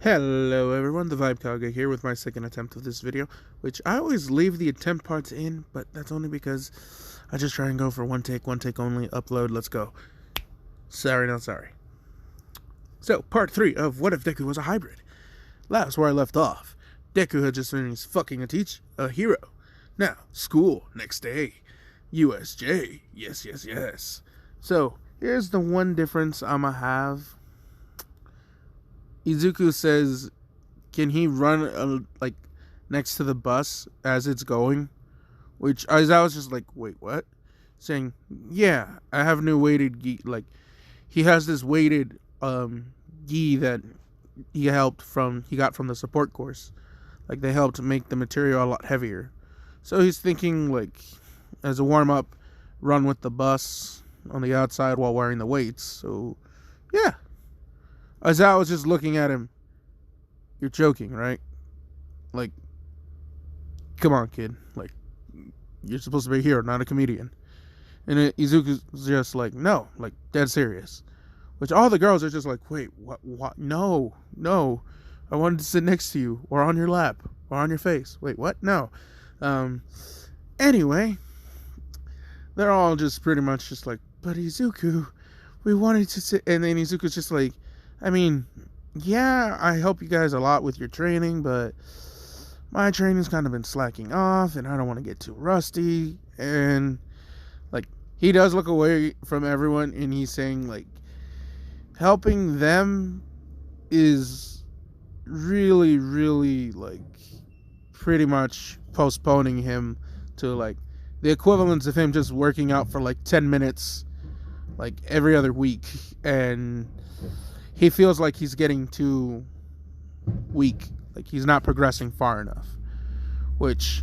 Hello everyone, the Vibe Kage here with my second attempt of this video, which I always leave the attempt parts in, but that's only because I just try and go for one take only, upload, let's go. Sorry, not sorry. So, part 3 of What If Deku Was a Hybrid? Last where I left off, Deku had just finished fucking a hero. Now, school, next day. USJ, yes. So, here's the one difference I'ma have. Izuku says, can he run next to the bus as it's going? Which I was just like, wait, what? Saying, yeah, I have new weighted gi. Like, he has this weighted gi that he got from the support course. Like, they helped make the material a lot heavier. So he's thinking, like, as a warm up, run with the bus on the outside while wearing the weights. So, yeah. As I was just looking at him, you're joking, right? Like, come on, kid. Like, you're supposed to be a hero, not a comedian. And Izuku's just like, no, like, dead serious. Which all the girls are just like, wait, what? No. I wanted to sit next to you, or on your lap, or on your face. Wait, what? No. Anyway, they're all just pretty much just like, but Izuku, we wanted to sit. And then Izuku's just like, I mean, yeah, I help you guys a lot with your training, but my training's kind of been slacking off, and I don't want to get too rusty. And, like, he does look away from everyone, and he's saying, like, helping them is really, like, pretty much postponing him to, like, the equivalence of him just working out for, like, 10 minutes, like, every other week, and he feels like he's getting too weak. Like, he's not progressing far enough. Which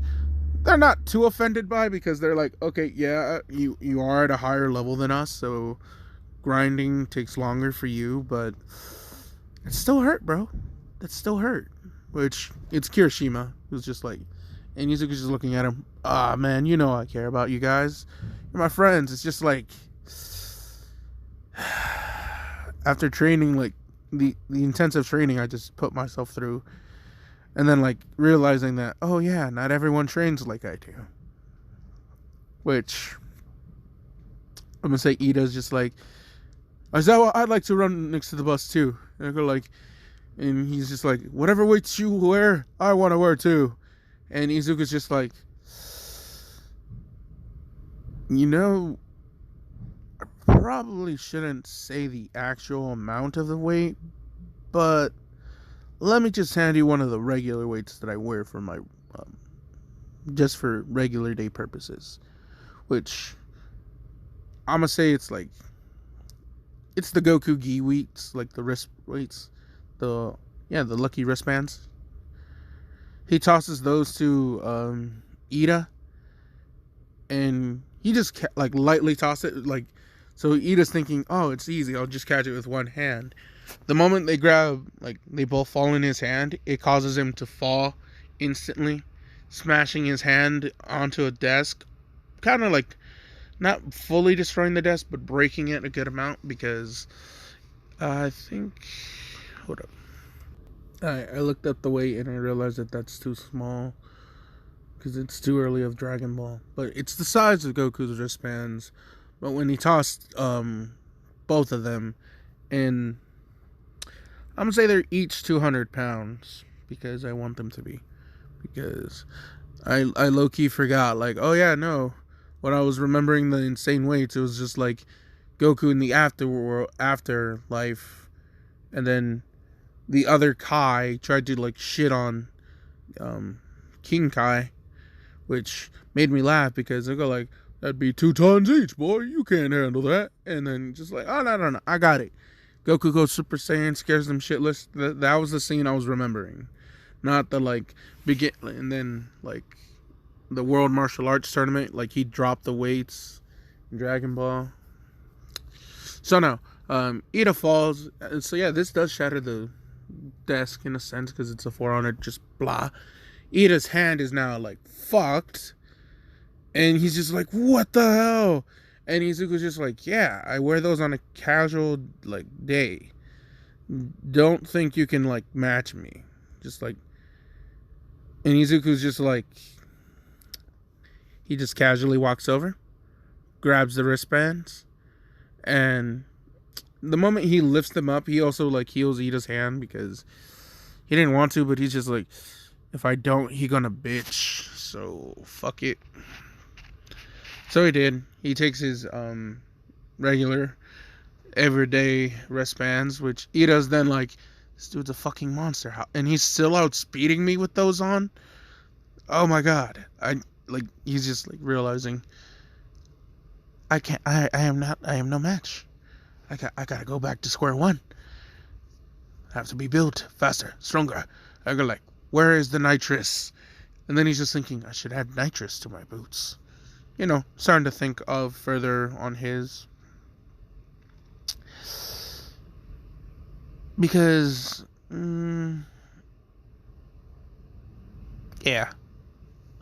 they're not too offended by, because they're like, okay, yeah, you are at a higher level than us, so grinding takes longer for you, but it still hurt, bro. It still hurt. Which, it's Kirishima, who's just like, and Izuku's just looking at him, man, you know I care about you guys. You're my friends. It's just like, after training, like, the intensive training I just put myself through, and then, like, realizing that, oh yeah, not everyone trains like I do. Which, I'm gonna say Ida's just like, I'd like to run next to the bus too. And I go like, and he's just like, whatever weights you wear, I want to wear too. And Izuku's just like, you know, probably shouldn't say the actual amount of the weight, but let me just hand you one of the regular weights that I wear for my just for regular day purposes, which I'm gonna say it's like, it's the Goku gi weights, like the wrist weights, the lucky wristbands. He tosses those to Ida, and he just like lightly toss it, like, so Ida's thinking, oh, it's easy, I'll just catch it with one hand. The moment they grab, like, they both fall in his hand, it causes him to fall instantly, smashing his hand onto a desk. Kind of like, not fully destroying the desk, but breaking it a good amount, because I think, hold up. I looked up the weight and I realized that that's too small, because it's too early of Dragon Ball. But it's the size of Goku's wristbands. But when he tossed both of them, and I'm gonna say they're each 200 pounds, because I want them to be. Because I low-key forgot, like, oh yeah, no. When I was remembering the insane weights, it was just like Goku in the afterlife, and then the other Kai tried to, like, shit on King Kai, which made me laugh, because they go like, that'd be 2 tons each, boy. You can't handle that. And then just like, oh, no. I got it. Goku goes Super Saiyan, scares them shitless. That was the scene I was remembering. Not the, like, and then, like, the World Martial Arts Tournament. Like, he dropped the weights in Dragon Ball. So, no. Ida falls. So, yeah, this does shatter the desk in a sense, because it's a 400, just blah. Ida's hand is now, like, fucked. And he's just like, what the hell? And Izuku's just like, yeah, I wear those on a casual, like, day. don't think you can like match me. Just like, and Izuku's just like, he just casually walks over, grabs the wristbands, and the moment he lifts them up, he also like heals Ida's hand because he didn't want to, but he's just like, if I don't, he gonna bitch. So fuck it. So he did. He takes his regular everyday wristbands, which Ida's then like, this dude's a fucking monster, and he's still outspeeding me with those on. Oh my god. He's just like realizing I can't. I am no match. I gotta go back to square one. I have to be built faster, stronger. I go like, where is the nitrous? And then he's just thinking, I should add nitrous to my boots. You know, starting to think of further on his. Because, yeah,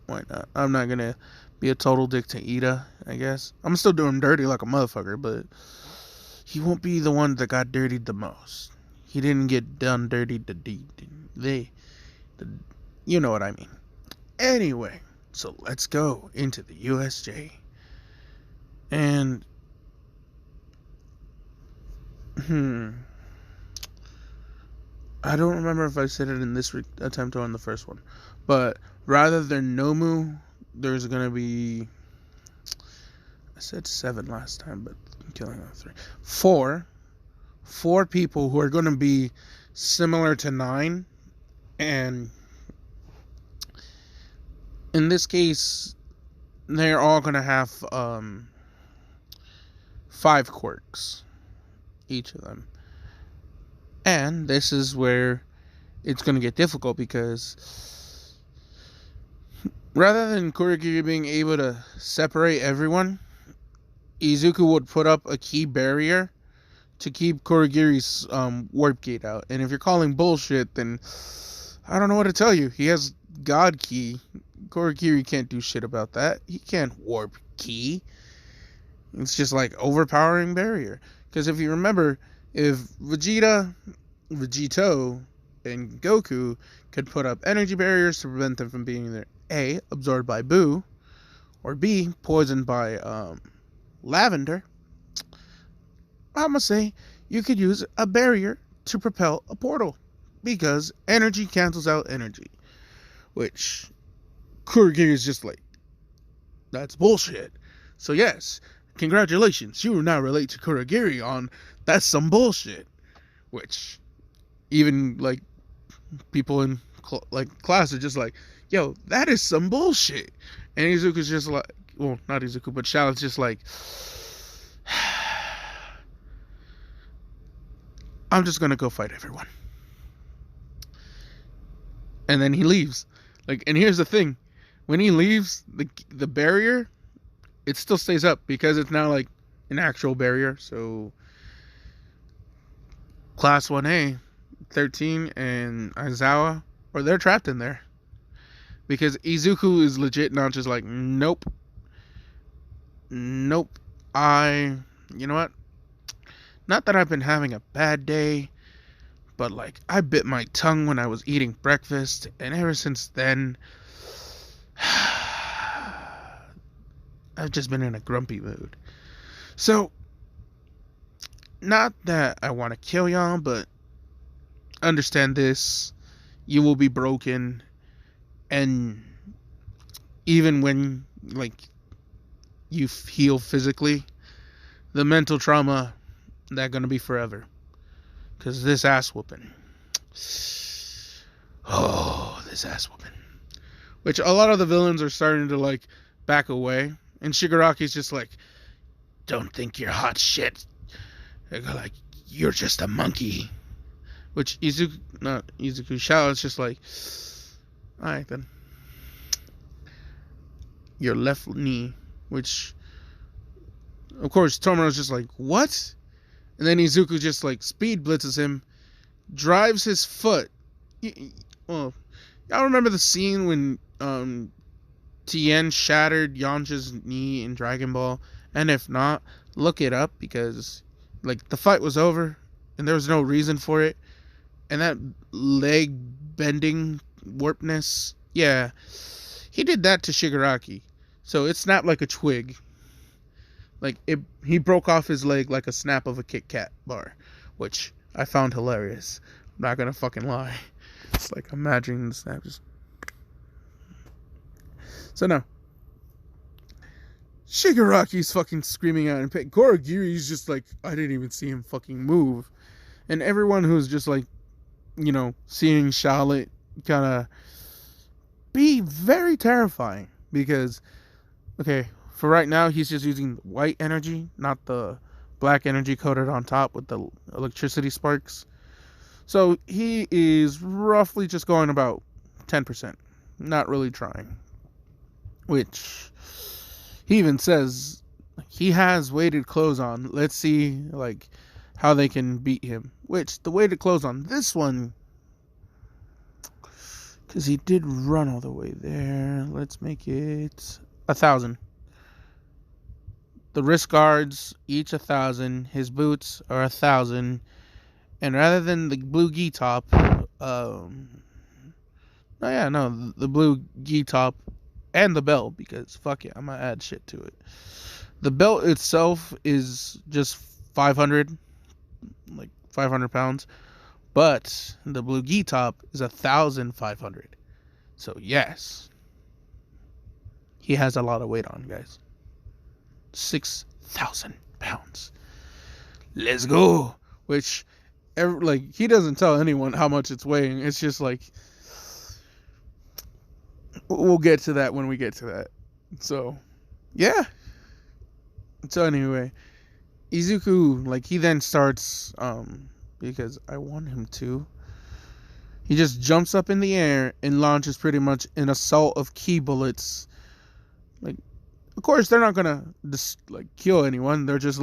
why not? I'm not gonna be a total dick to Ida, I guess. I'm still doing dirty like a motherfucker, but he won't be the one that got dirtied the most. He didn't get done dirty the deed. You know what I mean. Anyway, so let's go into the USJ. And, I don't remember if I said it in this attempt or in the first one, but rather than Nomu, there's gonna be, I said 7 last time, but I'm killing on 3. 4 people who are gonna be similar to 9, and in this case, they're all gonna have 5 quirks, each of them. And this is where it's going to get difficult, because rather than Kurogiri being able to separate everyone, Izuku would put up a key barrier to keep Kurogiri's warp gate out. And if you're calling bullshit, then I don't know what to tell you. He has God Key. Kurogiri can't do shit about that. He can't warp key. It's just like overpowering barrier. Because if you remember, if Vegito, and Goku could put up energy barriers to prevent them from being either A, absorbed by Boo, or B, poisoned by Lavender, I'm gonna say you could use a barrier to propel a portal, because energy cancels out energy. Which Kurogiri is just like, that's bullshit. So yes, congratulations, you now relate to Kurogiri on that's some bullshit. Which even like people in class are just like, yo, that is some bullshit. And Izuku's just like, well, not Izuku, but Shallot's just like, I'm just gonna go fight everyone. And then he leaves. Like, and here's the thing, when he leaves, the barrier, it still stays up because it's now like an actual barrier. So Class 1A, 13, and Aizawa, or they're trapped in there. Because Izuku is legit not just like, nope. You know what? Not that I've been having a bad day, but like, I bit my tongue when I was eating breakfast, and ever since then, I've just been in a grumpy mood. So, not that I want to kill y'all, but understand this. You will be broken. And even when, like, you heal physically, the mental trauma, that's going to be forever. Because this ass whooping. Oh, this ass whooping. Which a lot of the villains are starting to, like, back away. And Shigaraki's just like, don't think you're hot shit. They go like, you're just a monkey. Which Izuku Shallot's just like, alright then. Your left knee. Which, of course, Tomura's just like, what? And then Izuku just like speed blitzes him, drives his foot. Well, y'all remember the scene when Tien shattered Yamcha's knee in Dragon Ball? And if not, look it up, because like the fight was over and there was no reason for it. And that leg bending warpness, yeah, he did that to Shigaraki. So it snapped like a twig. Like he broke off his leg like a snap of a Kit Kat bar, which I found hilarious. I'm not gonna fucking lie. It's like imagining the snap just. So no, Shigaraki's fucking screaming out in pain. Kurogiri's just like, I didn't even see him fucking move. And everyone who's just like, seeing Charlotte kind of be very terrifying. Because, okay, for right now, he's just using white energy, not the black energy coated on top with the electricity sparks. So he is roughly just going about 10%. Not really trying. Which he even says he has weighted clothes on. Let's see how they can beat him. Which the weighted clothes on this one, because he did run all the way there. Let's make it 1,000. The wrist guards each 1,000. His boots are 1,000. And rather than the blue gi top, the blue gi top and the belt, because fuck it, I'm gonna add shit to it. The belt itself is just 500, like 500 pounds, but the blue gi top is 1,500. So yes, he has a lot of weight on, guys. 6,000 pounds. Let's go. Which, he doesn't tell anyone how much it's weighing. It's just like, we'll get to that when we get to that. So, yeah. So anyway, Izuku, he then starts, because I want him to, he just jumps up in the air and launches pretty much an assault of ki bullets. Of course, they're not gonna just, kill anyone. They're just,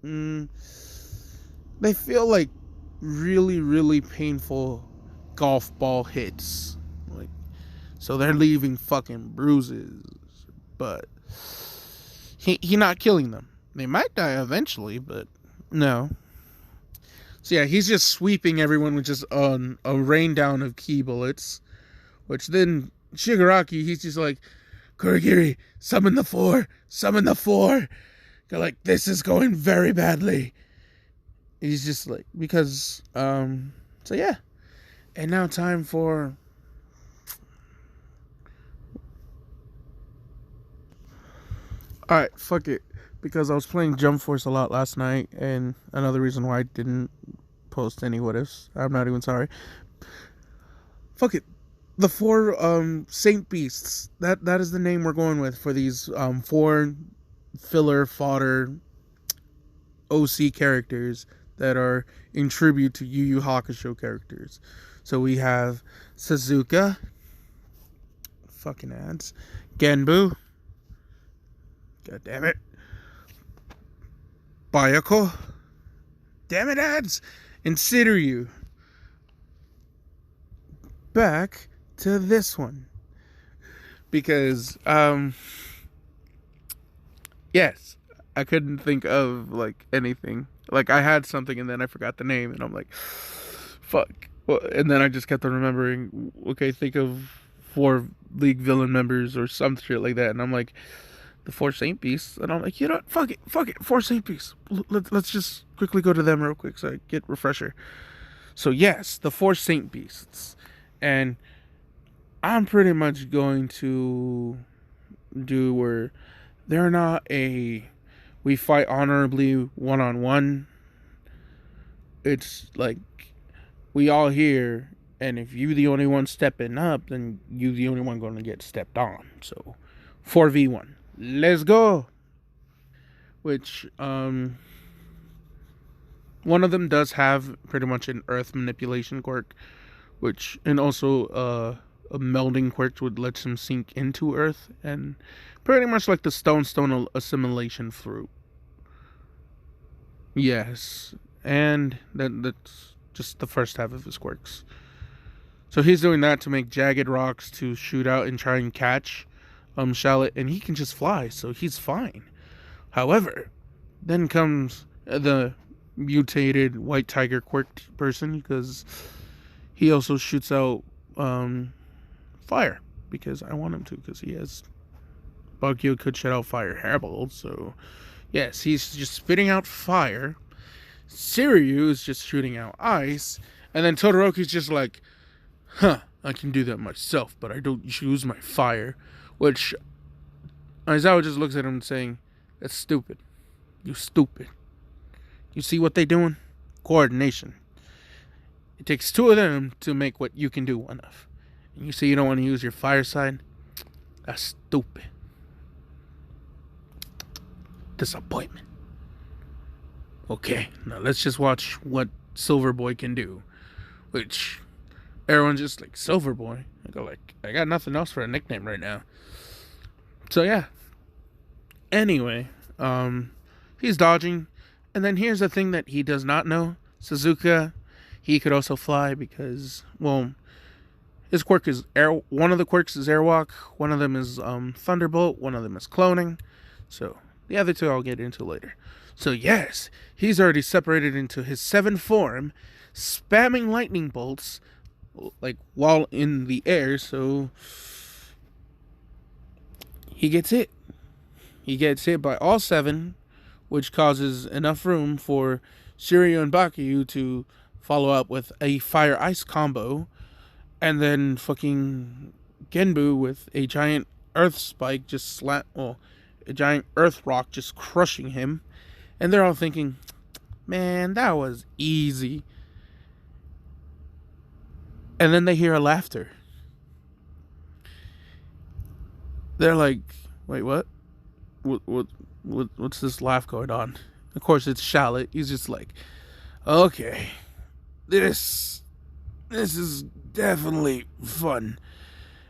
they feel like really, really painful golf ball hits. So they're leaving fucking bruises. But he not killing them. They might die eventually, but no. So yeah, he's just sweeping everyone with just a rain down of ki bullets. Which then Shigaraki, he's just like, Kurogiri, summon the four. Summon the four. They're this is going very badly. He's just because, so yeah. And now time for... Alright, fuck it. Because I was playing Jump Force a lot last night, and another reason why I didn't post any what ifs. I'm not even sorry. Fuck it. The four Saint Beasts. That is the name we're going with for these 4 filler fodder OC characters that are in tribute to Yu Yu Hakusho characters. So we have Suzuka. Fucking ads. Genbu. God damn it. Bayako. Damn it, ads. And Sidoryu. Back to this one. Because, yes, I couldn't think of, anything. I had something and then I forgot the name, and I'm like, fuck. Well, and then I just kept on remembering, okay, think of 4 League villain members or some shit like that, and I'm like, the 4 Saint Beasts, and I'm like, you know what, fuck it, 4 Saint Beasts. Let's just quickly go to them real quick so I get refresher. So yes, the 4 Saint Beasts. And I'm pretty much going to do where they're not we fight honorably one-on-one. It's we all here, and if you the only one stepping up, then you the only one going to get stepped on. So 4v1. Let's go. Which one of them does have pretty much an earth manipulation quirk, and also a melding quirk would let him sink into earth, and pretty much like the stone assimilation fruit. Yes, and that's just the first half of his quirks. So he's doing that to make jagged rocks to shoot out and try and catch Shallot, and he can just fly, so he's fine. However, then comes the mutated white tiger quirk person, because he also shoots out fire, because I want him to, because he has Bagyo could shut out fire hairballs. So yes, he's just spitting out fire. Siryu is just shooting out ice, and then Todoroki's just like, huh, I can do that myself, but I don't use my fire. Which Aizawa just looks at him saying, that's stupid. You stupid. You see what they doing? Coordination. It takes two of them to make what you can do one of. And you say you don't want to use your fire side? That's stupid. Disappointment. Okay, now let's just watch what Silver Boy can do. Which, everyone's just like, Silver Boy? I got nothing else for a nickname right now. So yeah. Anyway, he's dodging. And then here's the thing that he does not know. Suzuka, he could also fly because, well, his quirk is air. One of the quirks is airwalk. One of them is thunderbolt. One of them is cloning. So the other two I'll get into later. So yes, he's already separated into his 7 form, spamming lightning bolts, like while in the air. So he gets hit. He gets hit by all 7, which causes enough room for Shiryu and Bakuyu to follow up with a fire ice combo, and then fucking Genbu with a giant earth spike just a giant earth rock just crushing him. And they're all thinking, man, that was easy. And then they hear a laughter. They're like, wait, what? What's this laugh going on? Of course, it's Shallot. He's just like, okay, this is definitely fun.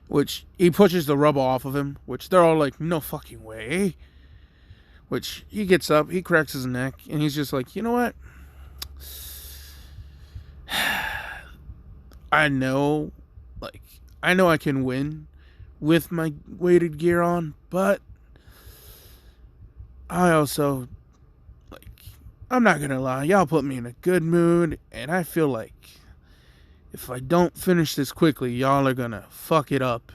Which he pushes the rubble off of him, which they're all like, no fucking way. Which he gets up, he cracks his neck, and he's just like, you know what? I know I can win with my weighted gear on, but I also, I'm not gonna lie, y'all put me in a good mood, and I feel like if I don't finish this quickly, y'all are gonna fuck it up,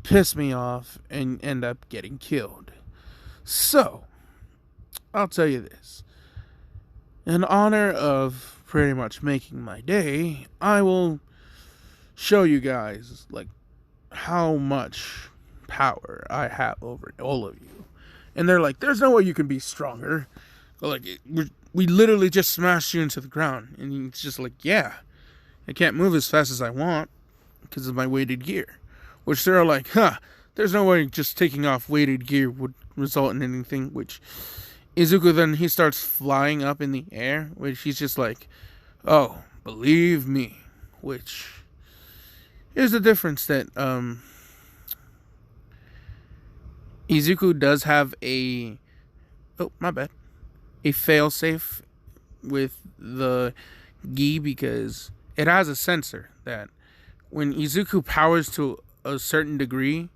piss me off, and end up getting killed. So, I'll tell you this. In honor of pretty much making my day, I will show you guys, how much power I have over all of you. And they're like, there's no way you can be stronger. We literally just smashed you into the ground. And it's just like, yeah, I can't move as fast as I want because of my weighted gear. Which they're like, there's no way just taking off weighted gear would result in anything. Which Izuku then, he starts flying up in the air, which he's just like, oh, believe me. Which, here's the difference that Izuku does have a failsafe with the gi, because it has a sensor that when Izuku powers to a certain degree,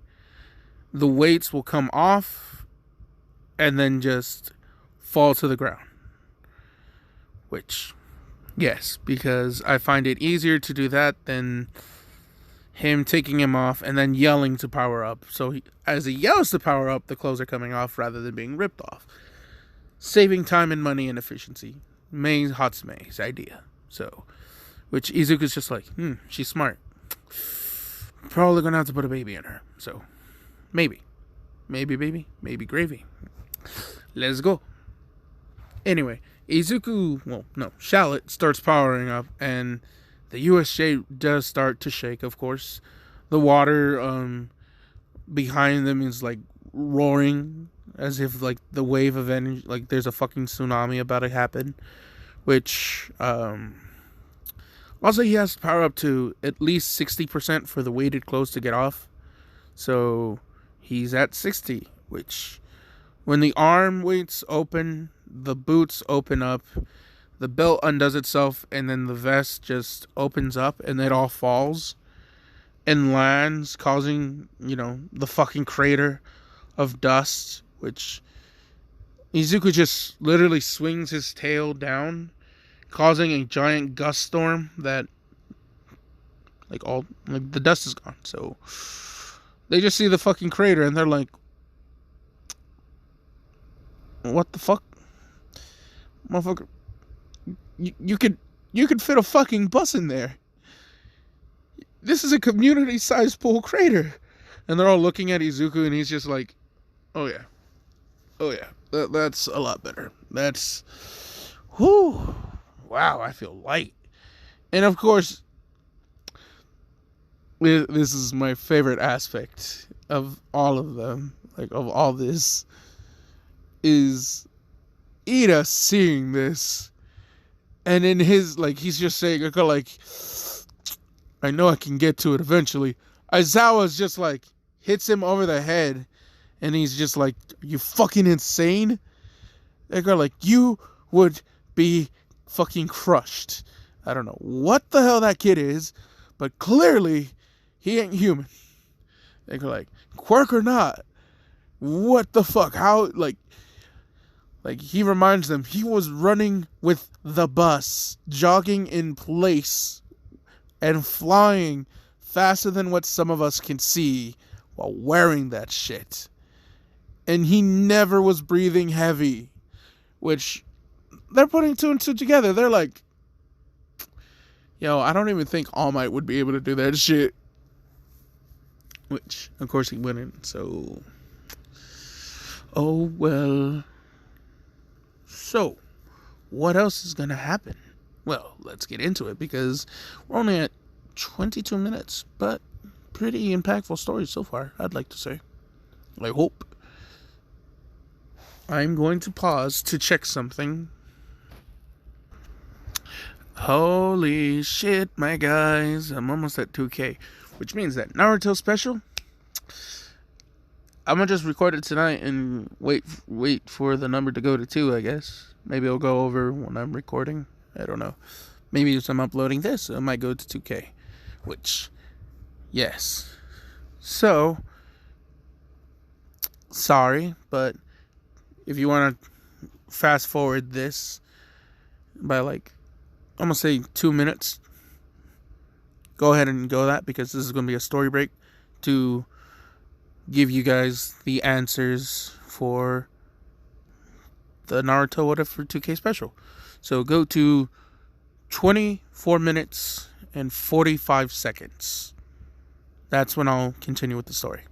the weights will come off and then just fall to the ground. Which, yes, because I find it easier to do that than him taking him off and then yelling to power up. So as he yells to power up, the clothes are coming off rather than being ripped off. Saving time and money and efficiency. Hatsume's idea. So, which Izuku's just like, she's smart. Probably gonna have to put a baby in her. So, maybe. Maybe baby. Maybe gravy. Let's go. Anyway, Shallot starts powering up, and the USJ does start to shake, of course. The water behind them is roaring as if the wave of energy, there's a fucking tsunami about to happen. Which also he has to power up to at least 60% for the weighted clothes to get off. So he's at 60, which when the arm weights open, the boots open up, the belt undoes itself, and then the vest just opens up and it all falls and lands, causing, the fucking crater of dust, which Izuku just literally swings his tail down, causing a giant gust storm that the dust is gone. So they just see the fucking crater and they're like, what the fuck? Motherfucker, you could fit a fucking bus in there. This is a community-sized pool crater. And they're all looking at Izuku and he's just like, oh yeah. Oh yeah. That's a lot better. That's, whew. Wow, I feel light. And of course, this is my favorite aspect of all of them, of all this, is Ida seeing this. And in his, he's just saying, I know I can get to it eventually. Aizawa's just hits him over the head. And he's just like, are you fucking insane? They go you would be fucking crushed. I don't know what the hell that kid is, but clearly he ain't human. They go quirk or not, what the fuck? How, he reminds them he was running with the bus, jogging in place, and flying faster than what some of us can see while wearing that shit. And he never was breathing heavy, which they're putting two and two together. They're like, yo, I don't even think All Might would be able to do that shit. Which, of course, he wouldn't. So, oh well. So, what else is going to happen? Well, let's get into it because we're only at 22 minutes, but pretty impactful story so far, I'd like to say. I hope. I'm going to pause to check something. Holy shit, my guys. I'm almost at 2K. Which means that Naruto special, I'm going to just record it tonight and wait for the number to go to 2, I guess. Maybe it'll go over when I'm recording. I don't know. Maybe if I'm uploading this, it might go to 2K. Which, yes. So, sorry, but if you want to fast forward this by I'm going to say 2 minutes, go ahead and go that, because this is going to be a story break to give you guys the answers for the Naruto What If for 2K special. So go to 24 minutes and 45 seconds. That's when I'll continue with the story.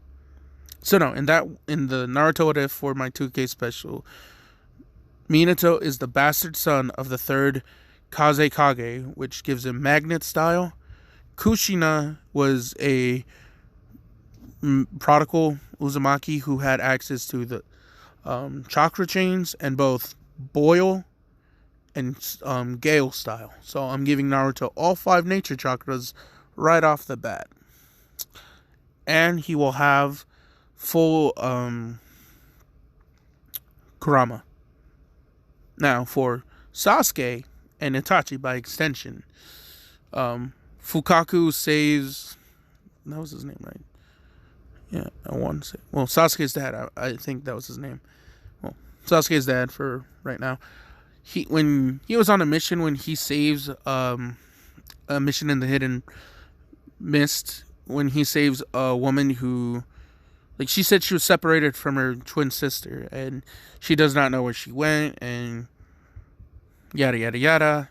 So no, in the Naruto What If for my 2K special, Minato is the bastard son of the third Kazekage, which gives him magnet style. Kushina was a prodigal Uzumaki who had access to the chakra chains and both boil and gale style. So I'm giving Naruto all 5 nature chakras right off the bat. And he will have full Kurama. Now for Sasuke and Itachi by extension, Fukaku saves, that was his name, right? Yeah, I want to say, well, Sasuke's dad, I think that was his name. Well, Sasuke's dad for right now. When he was on a mission, when he saves a mission in the Hidden Mist, when he saves a woman who, she said she was separated from her twin sister, and she does not know where she went, and yada, yada, yada.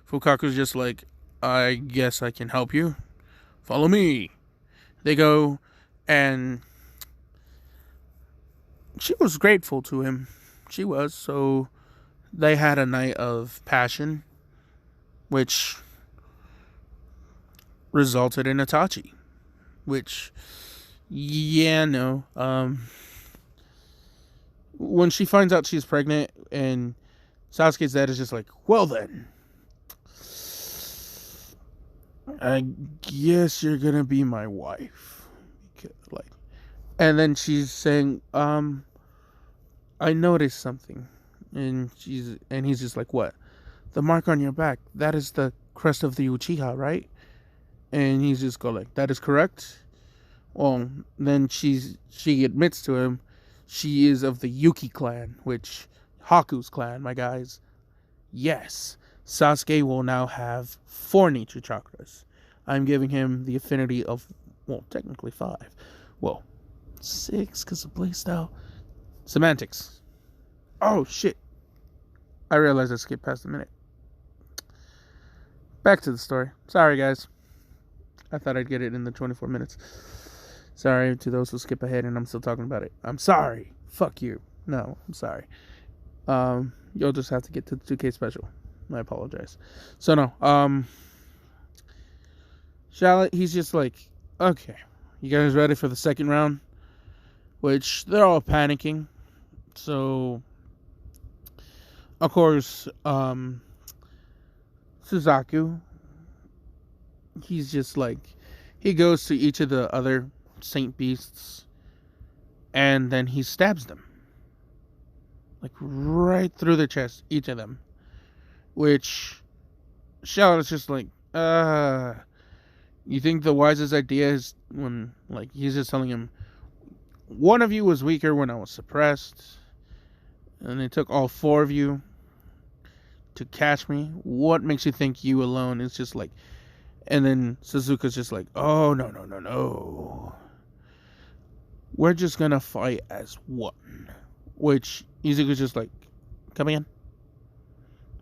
Fukaku's just like, I guess I can help you. Follow me. They go, and she was grateful to him. She was, so they had a night of passion, which resulted in Itachi. Which, yeah, no. When she finds out she's pregnant, and Sasuke's dad is just like, well then, I guess you're gonna be my wife. And then she's saying, I noticed something. And he's just like, what? The mark on your back, that is the crest of the Uchiha, right? And he's just go that is correct. Well, then she admits to him, She is of the Yuki clan, which Haku's clan, my guys. Yes, Sasuke will now have 4 nature chakras. I'm giving him the affinity of, well, technically 5. Well, 6 because of playstyle. Semantics. Oh, shit. I realized I skipped past a minute. Back to the story. Sorry, guys. I thought I'd get it in the 24 minutes. Sorry to those who skip ahead and I'm still talking about it. I'm sorry. Fuck you. No, I'm sorry. You'll just have to get to the 2K special. I apologize. So no, Charlotte, he's just like, okay, you guys ready for the second round? Which they're all panicking. So, of course, Suzaku, he's just like, he goes to each of the other Saint Beasts and then he stabs them. Like right through their chest, each of them. Which Charlotte's just like, you think the wisest idea is when, like, he's just telling him, one of you was weaker when I was suppressed, and it took all 4 of you to catch me. What makes you think you alone is just like, and then Suzuka's just like, oh, no. We're just gonna fight as one. Which Izuku's just like, come again?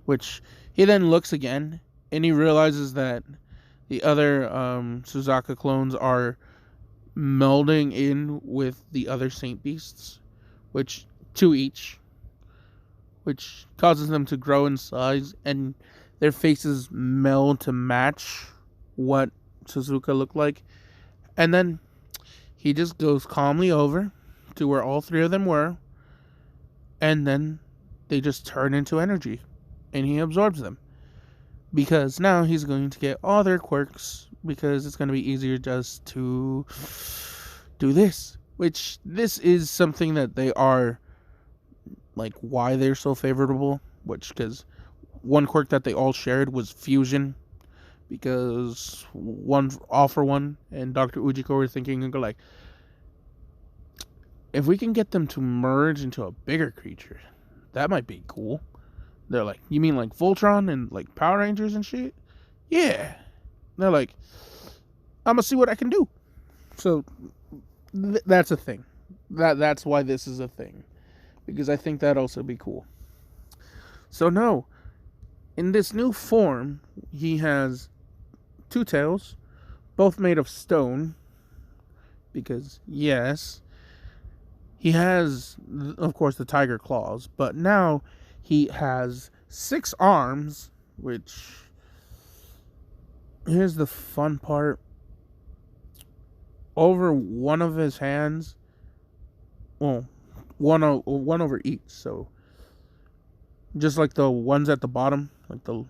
Which he then looks again, and he realizes that the other Suzaka clones are melding in with the other Saint Beasts, which 2 each, which causes them to grow in size, and their faces meld to match what Suzuka looked like. And then he just goes calmly over to where all 3 of them were, and then they just turn into energy, and he absorbs them. Because now he's going to get all their quirks, because it's going to be easier just to do this. Which, this is something that they are, like, why they're so favorable. Which, because one quirk that they all shared was fusion. Because All For One and Dr. Ujiko were thinking, and go like, if we can get them to merge into a bigger creature, that might be cool. They're like, you mean like Voltron and like Power Rangers and shit? Yeah. They're like, I'm gonna see what I can do. So that's a thing. That's why this is a thing, because I think that'd also be cool. So no, in this new form, he has 2 tails, both made of stone. Because yes, he has, of course, the tiger claws, but now he has 6 arms, which, here's the fun part. Over one of his hands, well, one over each, so just like the ones at the bottom, on the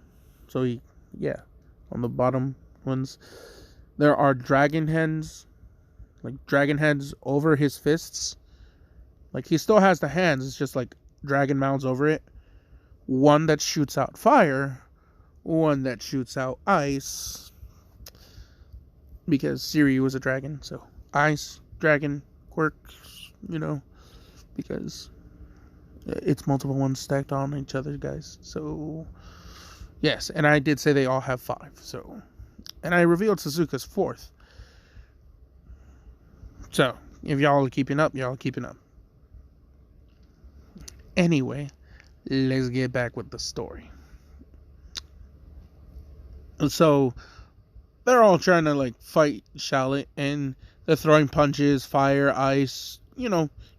bottom ones, there are dragon heads over his fists. Like, he still has the hands, it's just like dragon mouths over it. One that shoots out fire, one that shoots out ice, because Siri was a dragon, so ice, dragon, quirks, because it's multiple ones stacked on each other, guys. So, yes, and I did say they all have 5, so, and I revealed Suzuka's 4th. So, if y'all are keeping up, y'all are keeping up. Anyway, let's get back with the story. So, they're all trying to, like, fight Charlotte, and they're throwing punches, fire, ice,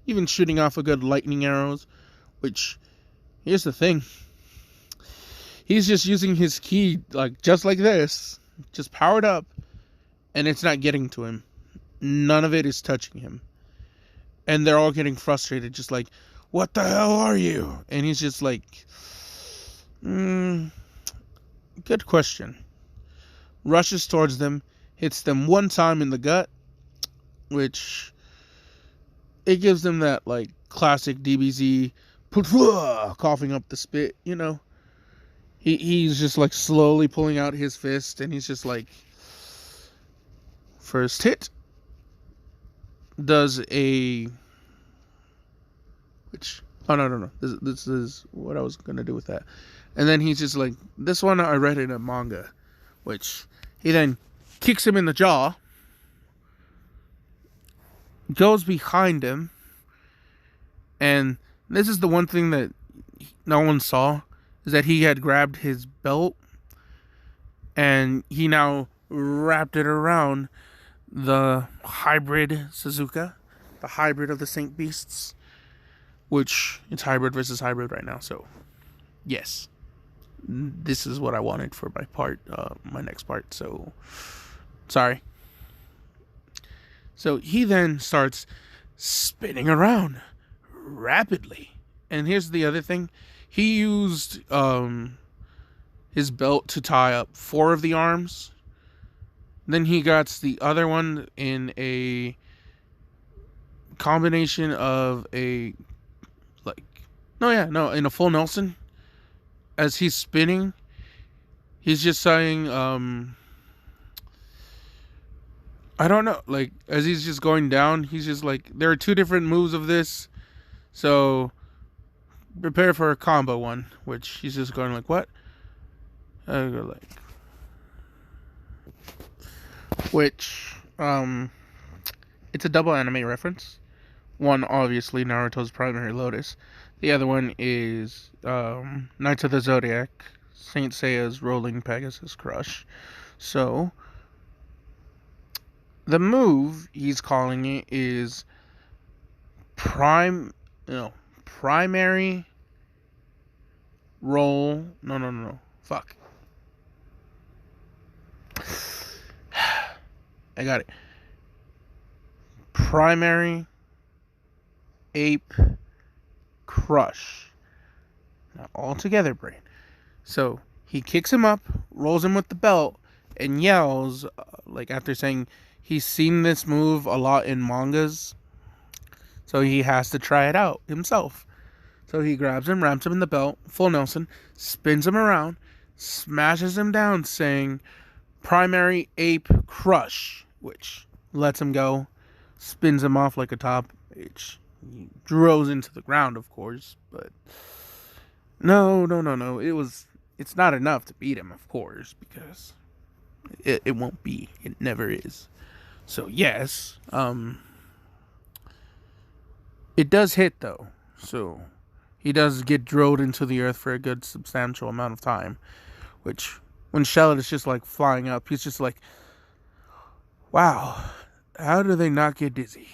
even shooting off a good lightning arrows, which, here's the thing. He's just using his ki, like, just like this, just powered up, and it's not getting to him. None of it is touching him. And they're all getting frustrated, just like, what the hell are you? And he's just like, good question. Rushes towards them, hits them one time in the gut, which, it gives them that, like, classic DBZ, coughing up the spit, He's just, like, slowly pulling out his fist, and he's just like, first hit does a Which, oh, no. This is what I was going to do with that. And then he's just like, this one I read in a manga. Which, he then kicks him in the jaw. Goes behind him. And this is the one thing that no one saw. Is that he had grabbed his belt. And he now wrapped it around the hybrid Suzuka. The hybrid of the Saint Beasts. Which, it's hybrid versus hybrid right now. So, yes. This is what I wanted for my next part. So, sorry. So, he then starts spinning around rapidly. And here's the other thing. He used his belt to tie up 4 of the arms. Then he got the other one in a combination of in a full Nelson. As he's spinning, he's just saying, I don't know, like, as he's just going down, he's just like, there are 2 different moves of this, so prepare for a combo one, which he's just going like, what? I go like, which, it's a double anime reference. One, obviously, Naruto's Primary Lotus. The other one is Knights of the Zodiac, Saint Seiya's Rolling Pegasus Crush. So, the move he's calling it is primary roll. No. Fuck. I got it. Primary Ape Crush. Now, all together, brain. So, he kicks him up, rolls him with the belt, and yells, like after saying he's seen this move a lot in mangas, so he has to try it out himself. So he grabs him, wraps him in the belt, full Nelson, spins him around, smashes him down, saying Primary Ape Crush, which lets him go, spins him off like a top, which he drills into the ground, of course, but no. It's not enough to beat him, of course, because it won't be. It never is. So, yes, it does hit, though. So, he does get drilled into the earth for a good substantial amount of time, which, when Shelled is just, like, flying up, he's just like, wow, how do they not get dizzy?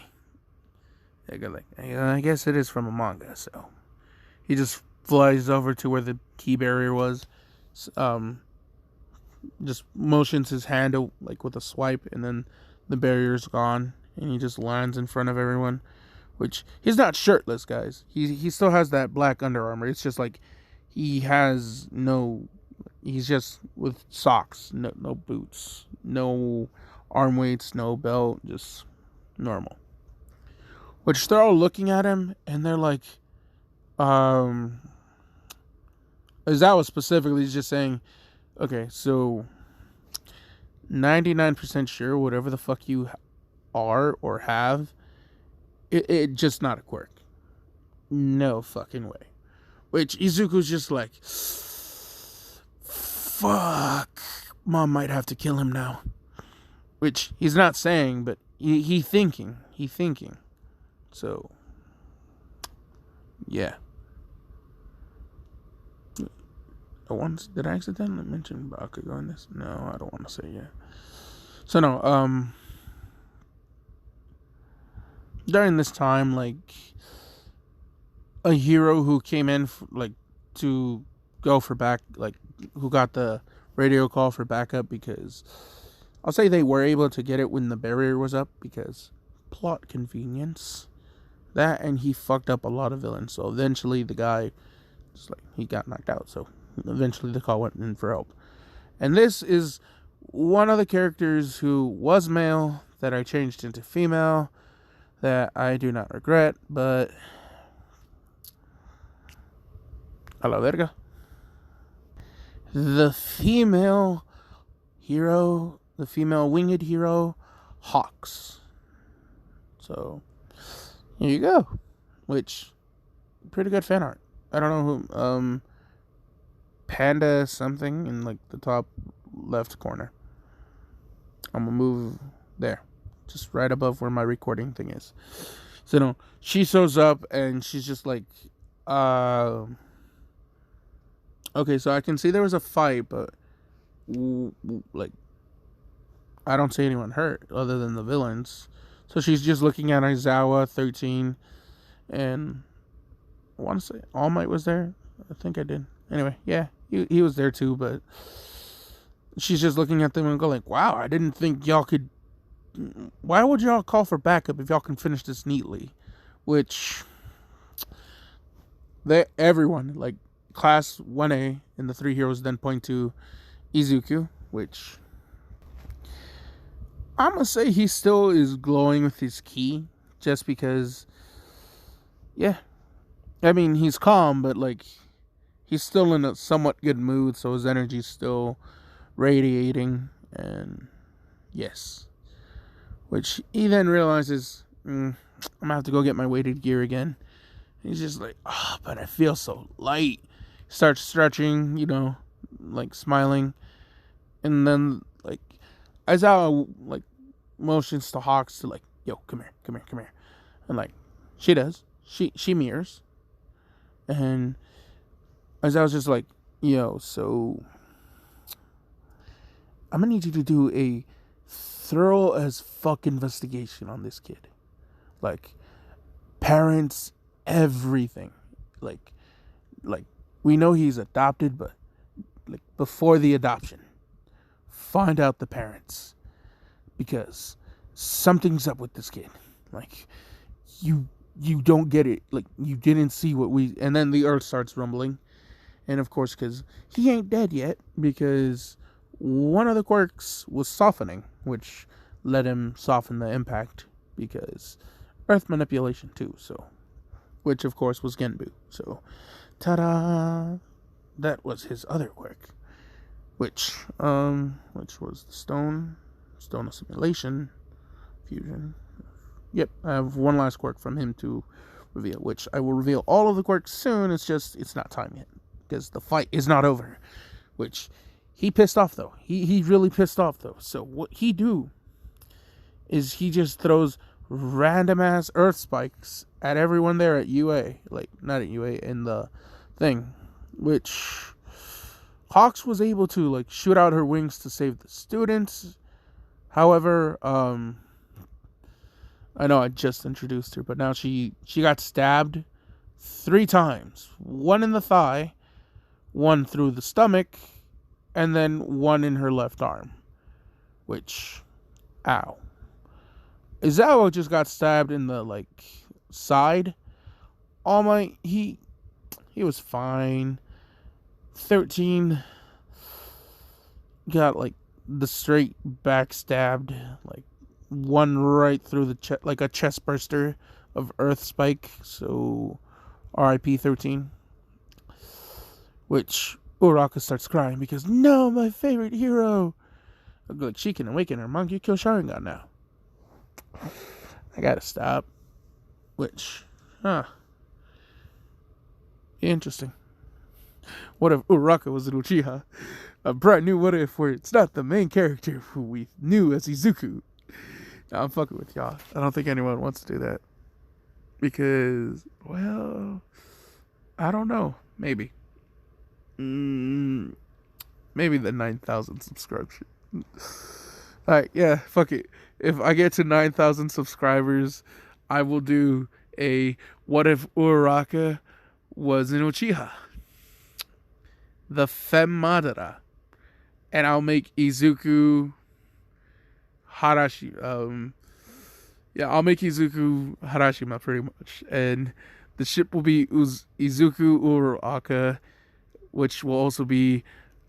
I guess it is from a manga, so he just flies over to where the key barrier was, just motions his hand like with a swipe, and then the barrier's gone, and he just lands in front of everyone. Which, he's not shirtless, guys. He still has that black Under Armour. It's just like he's just with socks, no boots, no arm weights, no belt, just normal. Which they're all looking at him, and they're like, Izawa specifically is just saying, okay, so 99% sure whatever the fuck you are or have, it just not a quirk. No fucking way. Which Izuku's just like, fuck, Mom might have to kill him now. Which he's not saying, but he thinking. So, yeah. Did I accidentally mention Bakugo in this? No, I don't want to say yeah. So no, during this time, like, a hero who came in, to go for who got the radio call for backup, because I'll say they were able to get it when the barrier was up, because plot convenience. That, and he fucked up a lot of villains, so eventually the guy, he got knocked out, so eventually the call went in for help. And this is one of the characters who was male, that I changed into female, that I do not regret, but a la verga. The female hero, the female winged hero, Hawks. So, here you go. Which, pretty good fan art. I don't know who, Panda something in like the top left corner. I'm gonna move there, just right above where my recording thing is. So no, she shows up and she's just like, okay, so I can see there was a fight, but like I don't see anyone hurt other than the villains. So she's just looking at Aizawa 13, and I want to say All Might was there. I think I did. Anyway, yeah, he was there too, but she's just looking at them and go like, wow, I didn't think y'all could. Why would y'all call for backup if y'all can finish this neatly? Which everyone, like class 1A and the three heroes, then point to Izuku, which I'm gonna say he still is glowing with his ki, just because, yeah, I mean, he's calm, but like he's still in a somewhat good mood, so his energy's still radiating, and yes. Which he then realizes, I'm gonna have to go get my weighted gear again. He's just like, but I feel so light. Starts stretching, like smiling. And then, like, Aizawa, like, motions to Hawks to, like, yo, come here. And, like, she does. She mirrors. And Aizawa's just like, yo, so I'm gonna need you to do a thorough as fuck investigation on this kid. Like, parents, everything. Like we know he's adopted, but like before the adoption, find out the parents, because something's up with this kid. Like, you don't get it. Like, you didn't see what we. And then the earth starts rumbling, and of course, because he ain't dead yet, because one of the quirks was softening, which let him soften the impact, because earth manipulation too. So, which of course was Genbu. So, ta-da! That was his other quirk, which was the stone of simulation, fusion. Yep, I have one last quirk from him to reveal, which I will reveal all of the quirks soon. It's just, it's not time yet, because the fight is not over. Which, he pissed off though. He really pissed off though. So what he do is he just throws random ass earth spikes at everyone there at UA. Like, not at UA, in the thing. Which Hawks was able to, like, shoot out her wings to save the students. However, I know I just introduced her, but now she got stabbed 3 times. 1 in the thigh, 1 through the stomach, and then 1 in her left arm. Which, ow. Izawa just got stabbed in the, like, side. All Might, he was fine. 13 got, like, the straight back stabbed, like, 1 right through the chest, like a chest burster of earth spike. So, RIP 13. Which Uraka starts crying because, no, my favorite hero. Like, she can awaken her monkey kill Sharingan now. I gotta stop. Which, interesting. What if Uraka was an Uchiha? A brand new what if where it's not the main character who we knew as Izuku. Now, I'm fucking with y'all. I don't think anyone wants to do that. Because, well, I don't know. Maybe. Maybe the 9,000 subscription. Alright, yeah, fuck it. If I get to 9,000 subscribers, I will do a what if Uraraka was an Uchiha. The Femmadara. And I'll make Izuku Harashi. I'll make Izuku Harashima pretty much. And the ship will be Izuku Uraraka, which will also be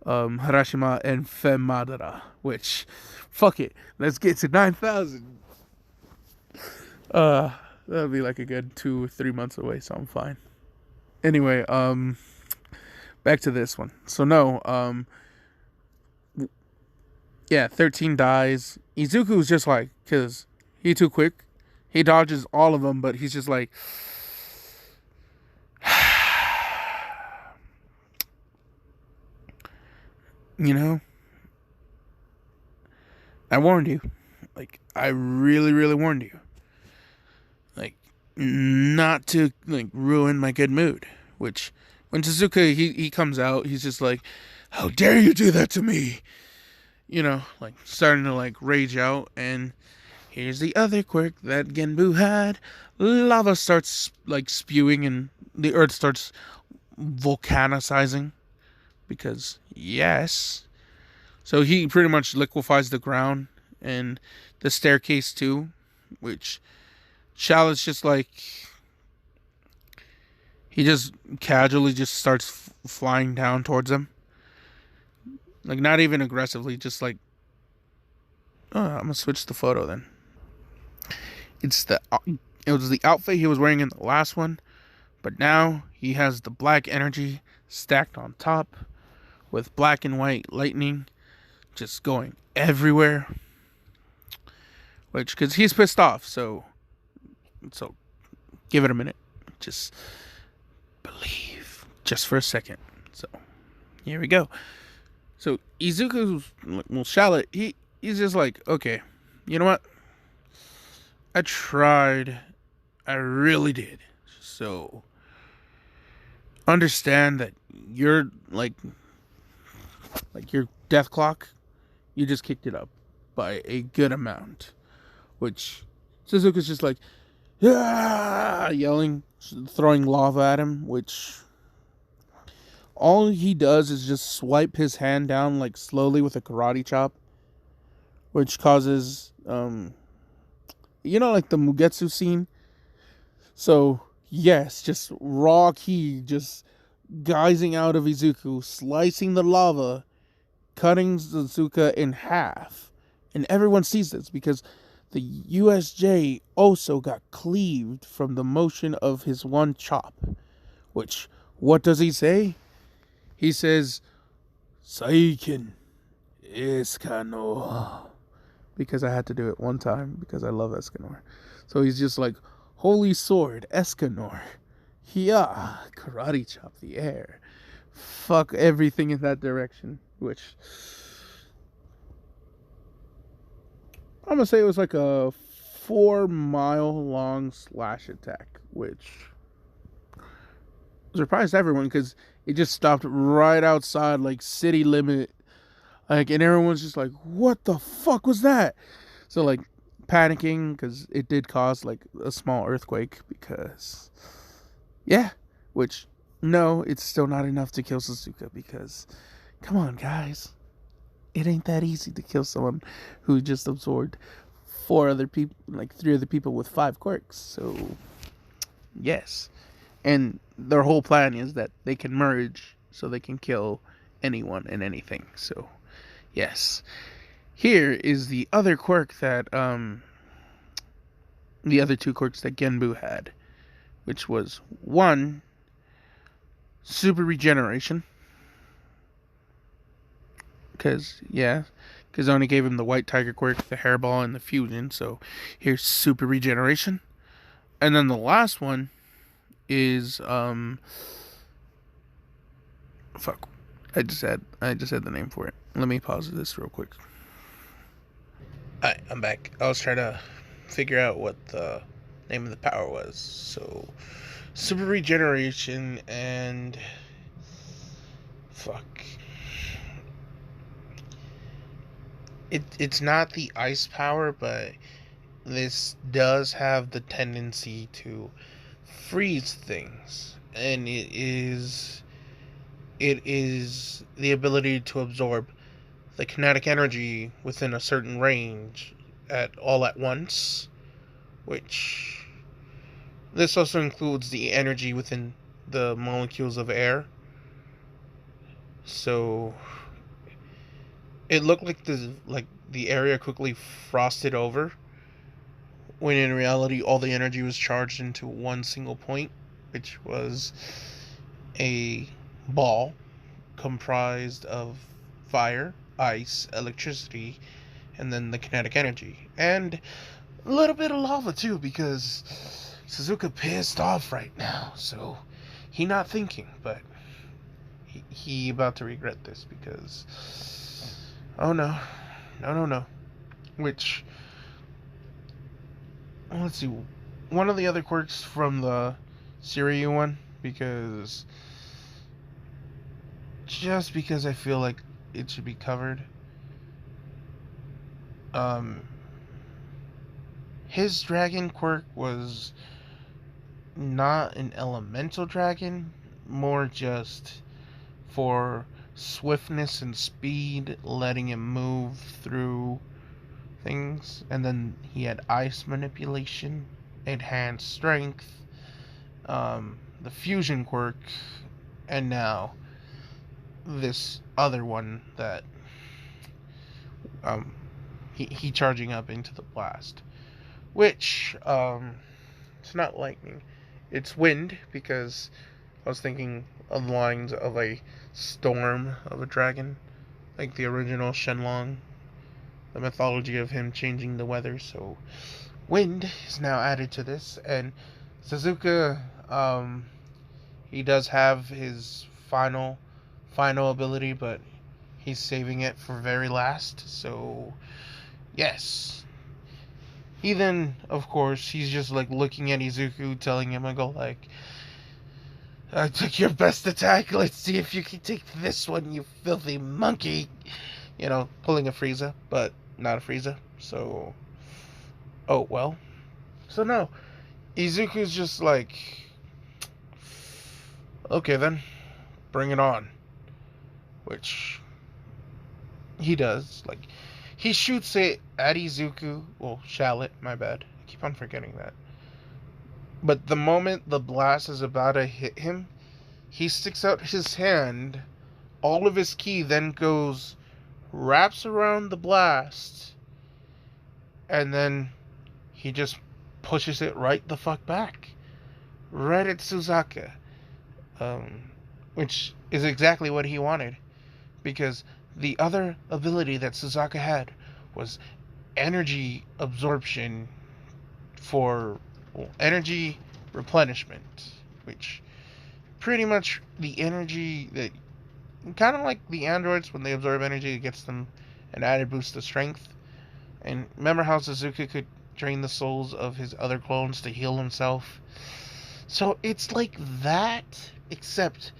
Harashima and Femmadara. Which, fuck it. Let's get to 9,000. That'll be like a good 2 or 3 months away, so I'm fine. Anyway, back to this one. So no, 13 dies. Izuku's just like, cause he too quick. He dodges all of them, but he's just like, You know, I warned you. Like, I really, really warned you. Like, not to, like, ruin my good mood. Which, when Suzuka, he comes out, he's just like, how dare you do that to me? You know, like, starting to, like, rage out. And here's the other quirk that Genbu had. Lava starts, like, spewing, and the earth starts volcanicizing. Because, yes. So he pretty much liquefies the ground and the staircase too, which Charlotte's just like, he just casually just starts flying down towards him, like not even aggressively, just like, oh, I'm gonna switch the photo then. It's the it was the outfit he was wearing in the last one, but now he has the black energy stacked on top with black and white lightning just going everywhere. Which, because he's pissed off, so give it a minute. Just believe, just for a second. So here we go. So Izuku, well, Charlotte, he's just like, okay, you know what? I tried, I really did. So understand that you're like your death clock, you just kicked it up by a good amount. Which Suzuka's just like, yeah, yelling, throwing lava at him, which all he does is just swipe his hand down like slowly with a karate chop, which causes like the Mugetsu scene. So yes, just raw ki just geysing out of Izuku, slicing the lava, cutting Suzuka in half. And everyone sees this because the USJ also got cleaved from the motion of his one chop. Which, what does he say? He says, Saiken Escanor. Because I had to do it one time, because I love Escanor. So he's just like, Holy Sword, Escanor. Yeah, karate chop the air. Fuck everything in that direction. Which, I'm gonna say it was like a 4-mile long slash attack, which surprised everyone because it just stopped right outside like city limit, like, and everyone's just like, what the fuck was that? So like panicking because it did cause like a small earthquake, because yeah, which, no, it's still not enough to kill Suzuka, because come on guys, it ain't that easy to kill someone who just absorbed 3 other people with 5 quirks. So yes, and their whole plan is that they can merge so they can kill anyone and anything. So yes, here is the other quirk that the other 2 quirks that Genbu had, which was 1, super regeneration, because Kazoni gave him the white tiger quirk, the hairball, and the fusion. So here's super regeneration. And then the last one is fuck. I just had the name for it. Let me pause this real quick. Alright, I'm back. I was trying to figure out what the name of the power was. So super regeneration and fuck. It's not the ice power, but this does have the tendency to freeze things, and it is the ability to absorb the kinetic energy within a certain range all at once, which this also includes the energy within the molecules of air. So it looked like the area quickly frosted over, when in reality all the energy was charged into one single point, which was a ball comprised of fire, ice, electricity, and then the kinetic energy. And a little bit of lava too, because Suzuka pissed off right now, so he not thinking, but he about to regret this because, oh no, no. Which, let's see, one of the other quirks from the Syria one, because just because I feel like it should be covered. His dragon quirk was not an elemental dragon, more just for swiftness and speed, letting him move through things. And then he had ice manipulation, enhanced strength, the fusion quirk, and now this other one that he charging up into the blast, which it's not lightning, it's wind, because I was thinking of lines of a storm of a dragon, like the original Shenlong, the mythology of him changing the weather. So wind is now added to this, and Suzuka, he does have his final ability, but he's saving it for very last. So yes, he then, of course, he's just like looking at Izuku, telling him, I go like, I took your best attack, let's see if you can take this one, you filthy monkey. You know, pulling a Frieza, but not a Frieza. So, oh well. So no, Izuku's just like, okay then, bring it on. Which he does. Like, he shoots it at Izuku. Well, Shallot, my bad. I keep on forgetting that. But the moment the blast is about to hit him, he sticks out his hand. All of his ki then goes, wraps around the blast, and then he just pushes it right the fuck back. Right at Suzuka. Which is exactly what he wanted. Because the other ability that Suzuka had was energy absorption for energy replenishment, which pretty much the energy that, kind of like the androids, when they absorb energy, it gets them an added boost of strength. And remember how Suzuka could drain the souls of his other clones to heal himself? So it's like that, except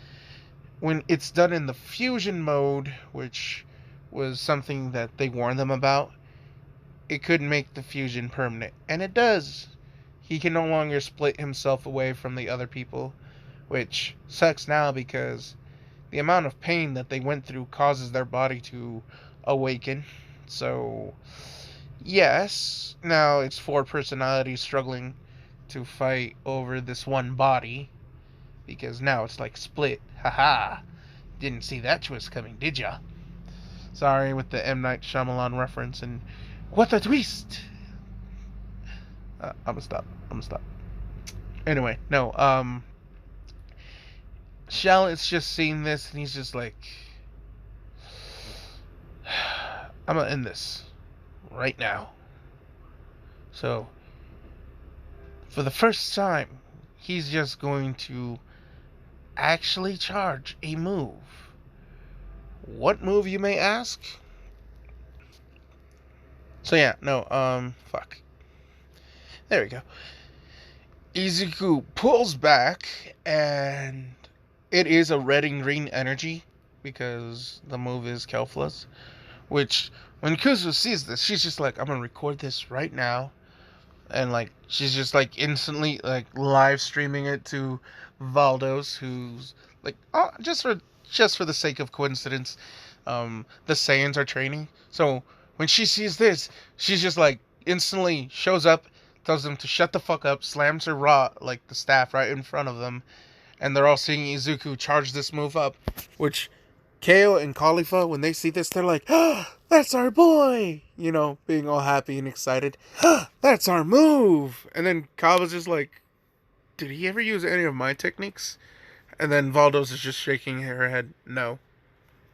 when it's done in the fusion mode, which was something that they warned them about, it could make the fusion permanent. And it does. He can no longer split himself away from the other people, which sucks now because the amount of pain that they went through causes their body to awaken. So, yes, now it's 4 personalities struggling to fight over this one body, because now it's like split. Haha. Didn't see that twist coming, did ya? Sorry with the M. Night Shyamalan reference and what a twist! I'm gonna stop. Anyway, no, Shallot's just seeing this and he's just like, I'm gonna end this right now. So, for the first time, he's just going to actually charge a move. What move, you may ask? So yeah, no, fuck. There we go. Izuku pulls back, and it is a red and green energy, because the move is Kelfla's. Which, when Kuzu sees this, she's just like, I'm gonna record this right now. And like, she's just like instantly like live streaming it to Valdos, who's like, oh, just for the sake of coincidence, the Saiyans are training. So when she sees this, she's just like instantly shows up, tells them to shut the fuck up, slams her like the staff right in front of them, and they're all seeing Izuku charge this move up, which Kale and Khalifa, when they see this, they're like, oh, that's our boy! You know, being all happy and excited. Oh, that's our move! And then Kaba's just like, did he ever use any of my techniques? And then Valdos is just shaking her head, no.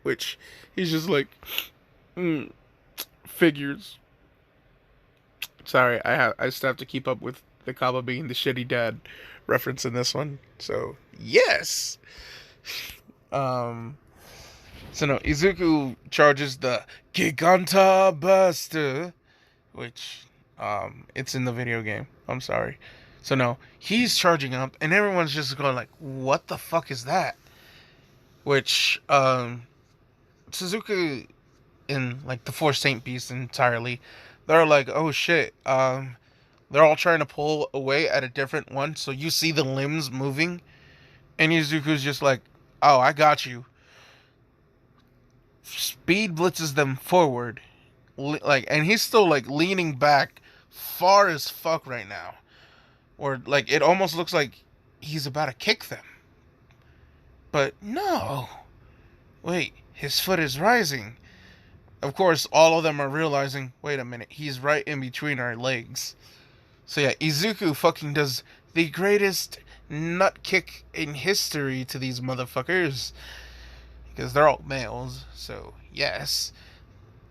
Which, he's just like, figures. Sorry, I still have to keep up with the Kaba being the shitty dad reference in this one. So, yes! So no, Izuku charges the Giganta Buster, which it's in the video game. I'm sorry. So no, he's charging up, and everyone's just going like, "What the fuck is that?" Which Suzuki and like the four Saint Beasts entirely, they're like, "Oh shit." They're all trying to pull away at a different one, so you see the limbs moving, and Izuku's just like, "Oh, I got you." Speed blitzes them forward, like, and he's still like leaning back far as fuck right now, or like it almost looks like he's about to kick them, but no. Wait, his foot is rising. Of course, all of them are realizing, wait a minute, he's right in between our legs. So yeah, Izuku fucking does the greatest nut kick in history to these motherfuckers, because they're all males, so yes.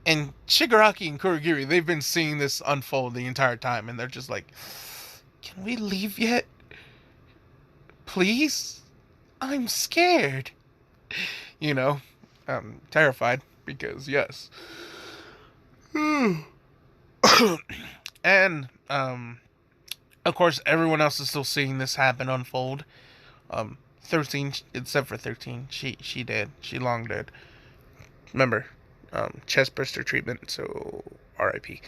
And Shigaraki and Kurogiri, they've been seeing this unfold the entire time, and they're just like, can we leave yet? Please? I'm scared. You know, I'm terrified, because yes. And, of course, everyone else is still seeing this happen unfold. 13, except for 13, she dead. She long dead. Remember, chest burster treatment, so R.I.P.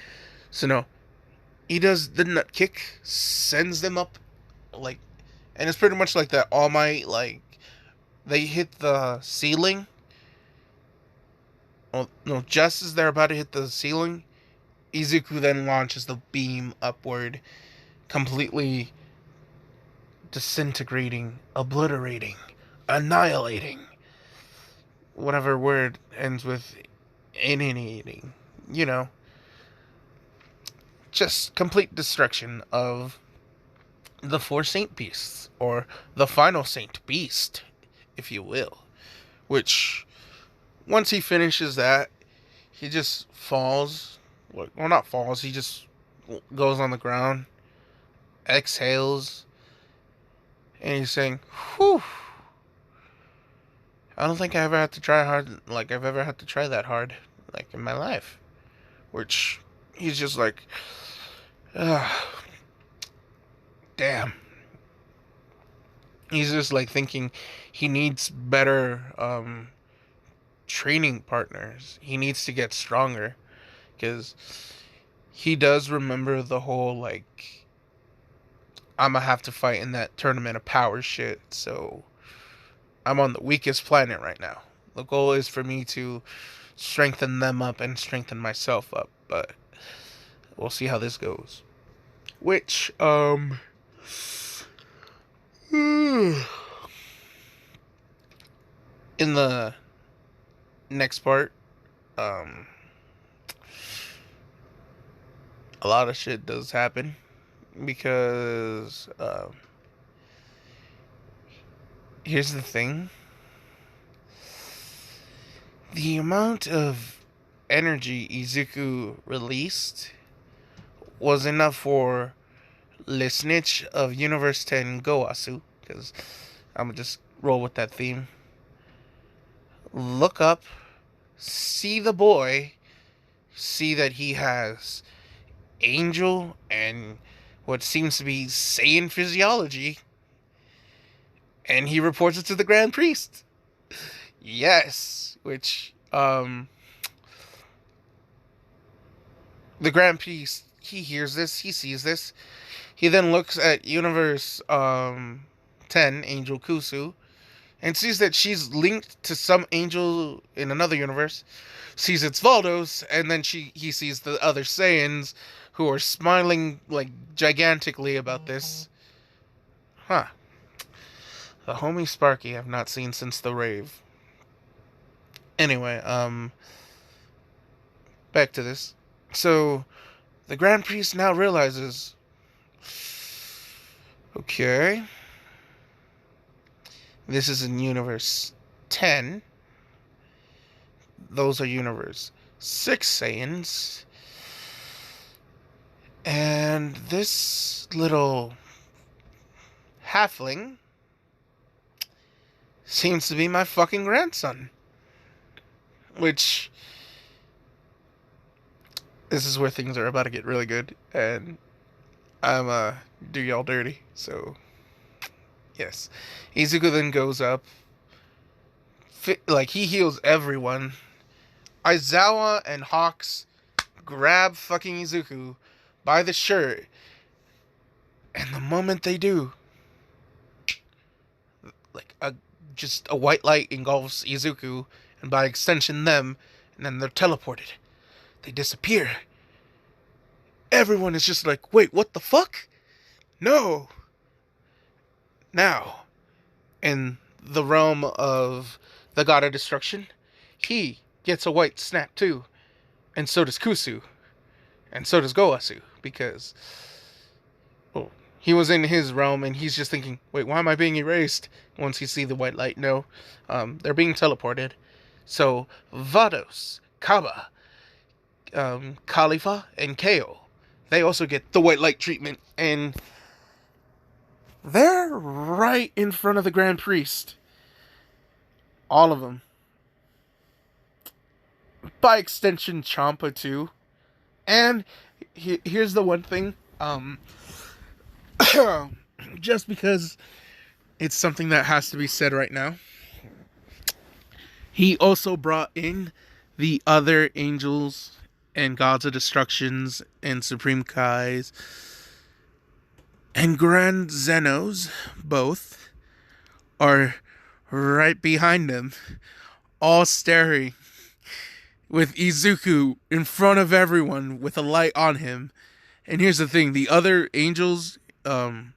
So no, he does the nut kick, sends them up, like, and it's pretty much like that All Might, like, they hit the ceiling. Oh, no, just as they're about to hit the ceiling, Izuku then launches the beam upward, completely disintegrating, obliterating, annihilating, whatever word ends with inaniating, you know, just complete destruction of the four Saint Beasts, or the final Saint Beast, if you will. Which, once he finishes that, he just falls. Well, not falls, he just goes on the ground, exhales, and he's saying, whew. I don't think I ever had to try hard, like I've ever had to try that hard, like in my life. Which, he's just like, damn. He's just like thinking he needs better training partners. He needs to get stronger, because he does remember the whole like, I'm gonna have to fight in that tournament of power shit. So I'm on the weakest planet right now. The goal is for me to strengthen them up and strengthen myself up, but we'll see how this goes. Which in the next part, a lot of shit does happen, because here's the thing. The amount of energy Izuku released was enough for Le Snitch of Universe 10 Goasu, because I'm gonna just roll with that theme. Look up, see the boy, see that he has angel and what seems to be Saiyan physiology, and he reports it to the Grand Priest. Yes, which, the Grand Priest, he hears this, he sees this. He then looks at Universe, 10, Angel Kusu, and sees that she's linked to some angel in another universe, sees it's Valdos, and then he sees the other Saiyans, who are smiling, like, gigantically about this. Huh. The homie Sparky I've not seen since the rave. Anyway, back to this. So, the Grand Priest now realizes, okay, this is in Universe 10. Those are Universe 6 Saiyans. And this little halfling seems to be my fucking grandson. Which, this is where things are about to get really good, and I'm do y'all dirty. So yes, Izuku then goes up, like he heals everyone. Aizawa and Hawks grab fucking Izuku by the shirt, and the moment they do, like just a white light engulfs Izuku, and by extension them, and then they're teleported. They disappear. Everyone is just like, wait, what the fuck? No. Now, in the realm of the god of destruction, he gets a white snap too. And so does Kusu. And so does Goasu. Because, well, he was in his realm and he's just thinking, wait, why am I being erased? Once he sees the white light, no. They're being teleported. So, Vados, Kaba, Khalifa, and Kale, they also get the white light treatment, and they're right in front of the Grand Priest. All of them. By extension, Champa too. And here's the one thing, just because it's something that has to be said right now, he also brought in the other angels and gods of destructions and supreme Kais and grand Zenos, both are right behind him, all staring, with Izuku in front of everyone with a light on him. And here's the thing, the other angels, the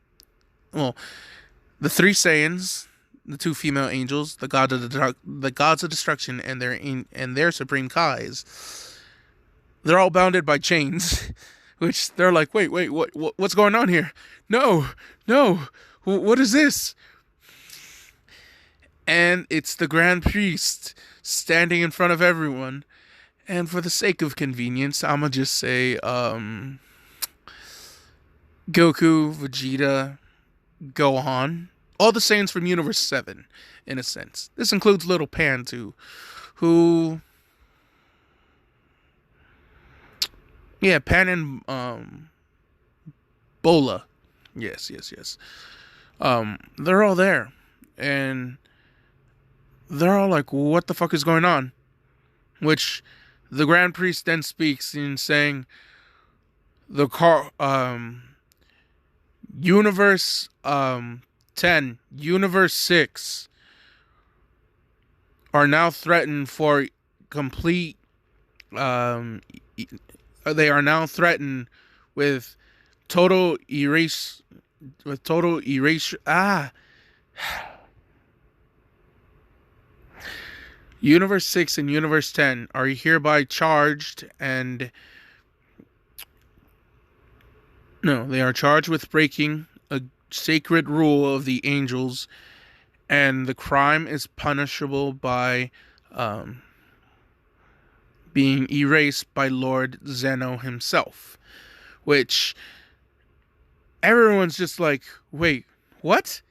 three Saiyans, the two female angels, the gods of destruction, and their supreme Kais, they're all bounded by chains, which they're like, wait, what's going on here? No, what is this? And it's the Grand Priest standing in front of everyone. And for the sake of convenience, I'ma just say Goku, Vegeta, Gohan, all the Saiyans from Universe 7, in a sense. This includes Little Pan too, who, yeah, Pan and Bola, yes. They're all there, and they're all like, what the fuck is going on? Which the Grand Priest then speaks in saying, Universe 10, Universe 6 are now threatened for complete, they are now threatened with total erasure, Universe 6 and Universe 10 are hereby charged they are charged with breaking a sacred rule of the angels, and the crime is punishable by being erased by Lord Zeno himself. Which everyone's just like, wait, what?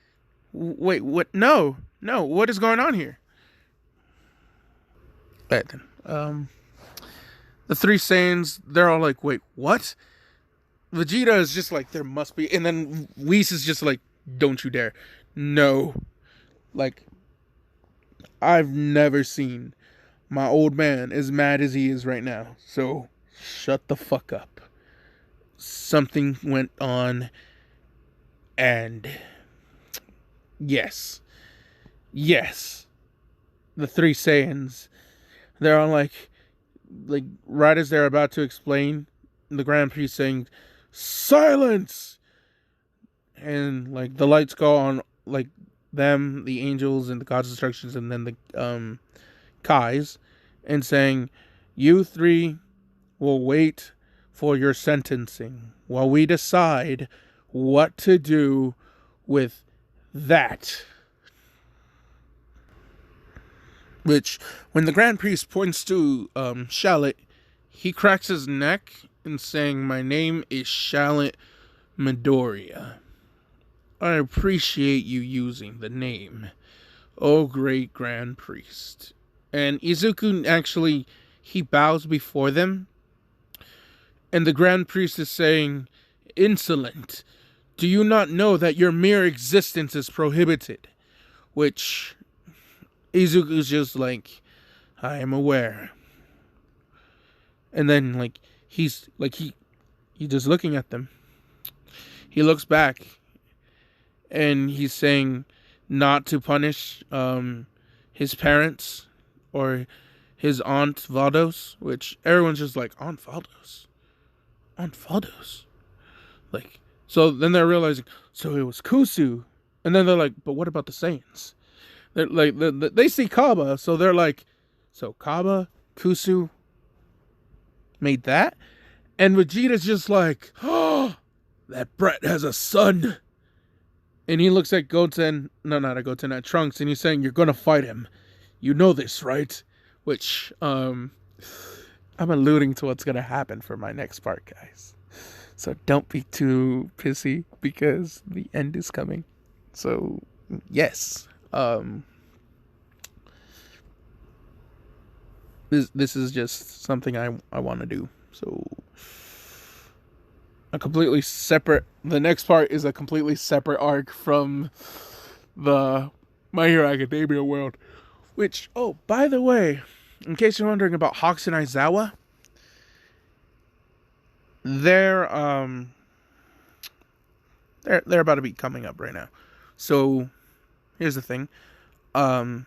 Wait, what? No, what is going on here? The three Saiyans, they're all like, wait, what? Vegeta is just like, there must be, and then Whis is just like, don't you dare. No. Like, I've never seen my old man as mad as he is right now, so shut the fuck up. Something went on, and yes, the three Saiyans, they're all like right as they're about to explain, the Grand Priest saying, silence! And like the lights go on, like them, the angels and the gods of destructions, and then the Kais, and saying, you three will wait for your sentencing while we decide what to do with that. Which, when the Grand Priest points to Shallot, he cracks his neck and saying, my name is Shallot Midoriya. I appreciate you using the name O great Grand Priest. And Izuku actually, he bows before them. And the Grand Priest is saying, insolent, do you not know that your mere existence is prohibited? Which Izuku's just like, I am aware. And then he's just looking at them. He looks back and he's saying not to punish his parents or his aunt Valdos, which everyone's just like, Aunt Valdos? Aunt Valdos? So then they're realizing, so it was Kusu. And then they're like, but what about the Saiyans? They're like, they see Kaba, so they're like, so Kaba, Kusu made that? And Vegeta's just like, oh, that Brett has a son. And he looks at Goten, no, not at Goten, at Trunks, and he's saying, you're gonna fight him. You know this, right? Which, I'm alluding to what's gonna happen for my next part, guys. So don't be too pissy, because the end is coming. So, yes. This is just something I want to do. So, the next part is a completely separate arc from the My Hero Academia world. Which, oh, by the way, in case you're wondering about Hawks and Aizawa, they're about to be coming up right now. So, here's the thing. So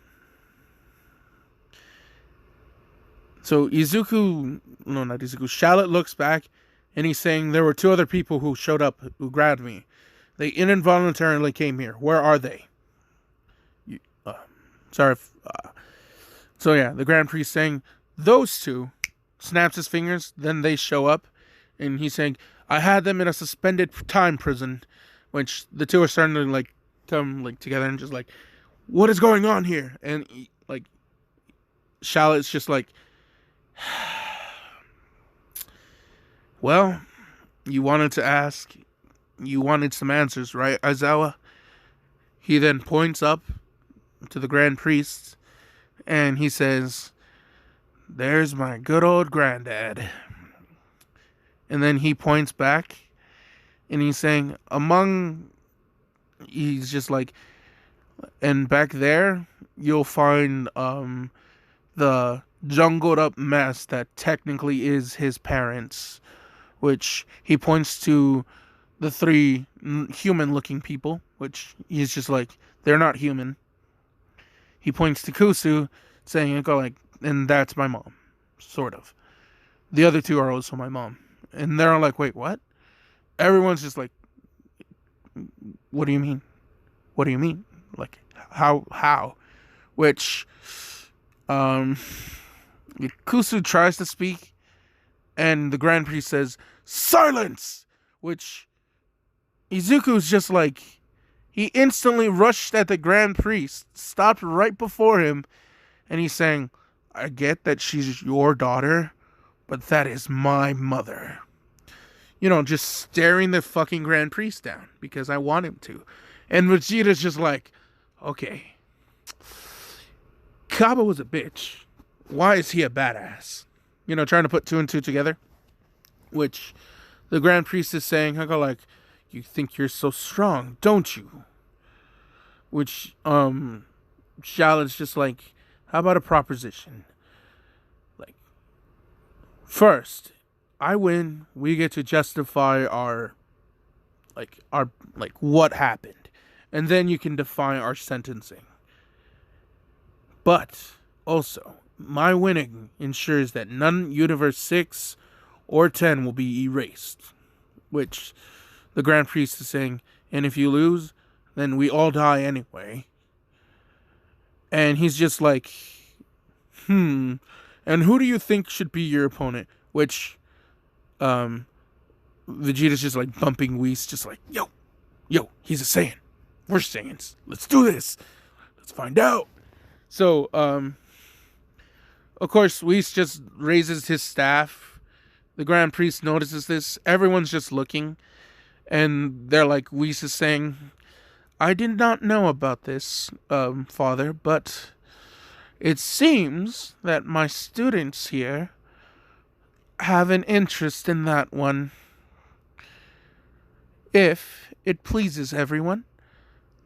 Izuku, no, not Izuku, Shallot looks back and he's saying there were two other people who showed up who grabbed me. They involuntarily came here. Where are they? So yeah, the Grand Priest saying those two, snaps his fingers, then they show up and he's saying, I had them in a suspended time prison, which the two are starting to come together and just like, what is going on here? And Shallot's just like, well, you wanted to ask, you wanted some answers, right, Aizawa? He then points up to the Grand Priest and he says, there's my good old granddad. And then he points back and he's saying, he's just like, and back there you'll find the jungled up mess that technically is his parents, which he points to the three human looking people, which he's just like, they're not human. He points to Kusu, saying, and that's my mom, sort of. The other two are also my mom. And they're all like, wait, what? Everyone's just like, what do you mean? What do you mean? Like, how? Which, Kusu tries to speak, and the Grand Priest says, silence! Which, Izuku's just like, he instantly rushed at the Grand Priest, stopped right before him, and he's saying, I get that she's your daughter, but that is my mother. Just staring the fucking Grand Priest down, because I want him to. And Vegeta's just like, okay, Kaba was a bitch. Why is he a badass? Trying to put two and two together. Which the Grand Priest is saying, you think you're so strong, don't you? Which, Shallot's just like, how about a proposition? First, I win, we get to justify our what happened. And then you can define our sentencing. But, also, my winning ensures that none Universe 6 or 10 will be erased. Which the Grand Priest is saying, and if you lose, then we all die anyway. And he's just like, and who do you think should be your opponent? Which, Vegeta's just like bumping Whis, just like, yo, he's a Saiyan. We're Saiyans. Let's do this. Let's find out. So, of course, Whis just raises his staff. The Grand Priest notices this. Everyone's just looking. And they're like, Whis is saying, I did not know about this, Father, but it seems that my students here have an interest in that one. If it pleases everyone,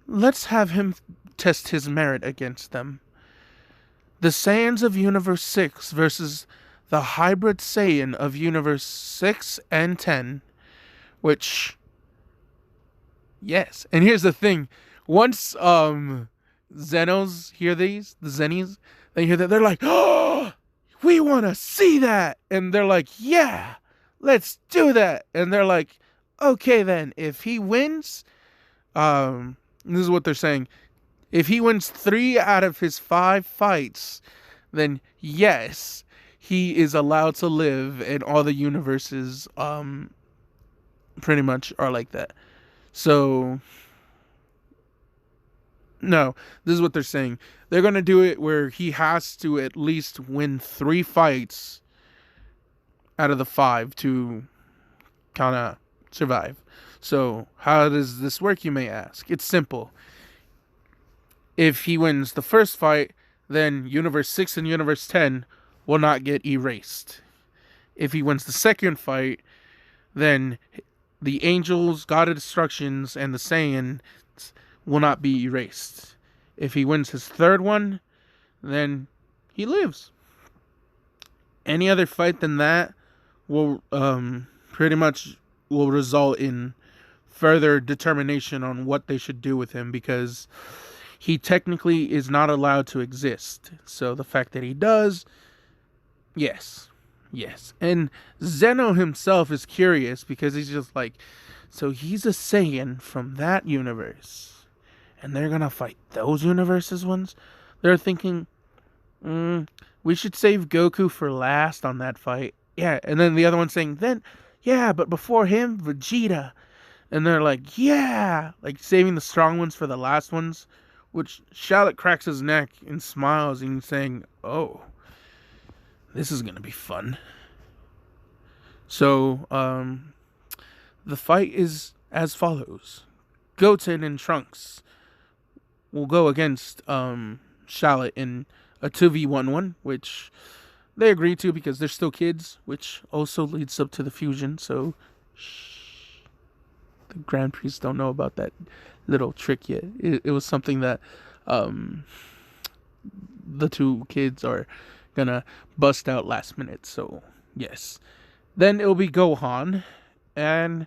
let's have him test his merit against them. The Saiyans of Universe 6 versus the hybrid Saiyan of Universe 6 and 10, which, yes. And here's the thing. Once Zenos hear these, the Zennies, they hear that, they're like, oh, we want to see that. And they're like, yeah, let's do that. And they're like, okay then, if he wins, this is what they're saying. If he wins 3 out of his 5 fights, then yes, he is allowed to live, and all the universes pretty much are like that. So no, this is what they're saying. They're going to do it where he has to at least win 3 fights out of the 5 to kind of survive. So how does this work, you may ask? It's simple. If he wins the first fight, then Universe 6 and Universe 10 will not get erased. If he wins the second fight, then the Angels, God of Destructions, and the Saiyans will not be erased. If he wins his third one, then he lives. Any other fight than that will pretty much will result in further determination on what they should do with him, because he technically is not allowed to exist. So the fact that he does, yes. And Zeno himself is curious, because he's just like, so he's a Saiyan from that universe, and they're gonna fight those universes ones? They're thinking, we should save Goku for last on that fight. Yeah, and then the other one's saying, then, yeah, but before him, Vegeta. And they're like, yeah, like saving the strong ones for the last ones. Which Charlotte cracks his neck and smiles and saying, oh, this is going to be fun. So, the fight is as follows. Goten and Trunks will go against Charlotte in a 2v1, which they agree to because they're still kids, which also leads up to the fusion. So, the Grand Priests don't know about that little trick yet. It was something that the 2 kids are gonna bust out last minute. So yes, then it'll be Gohan, and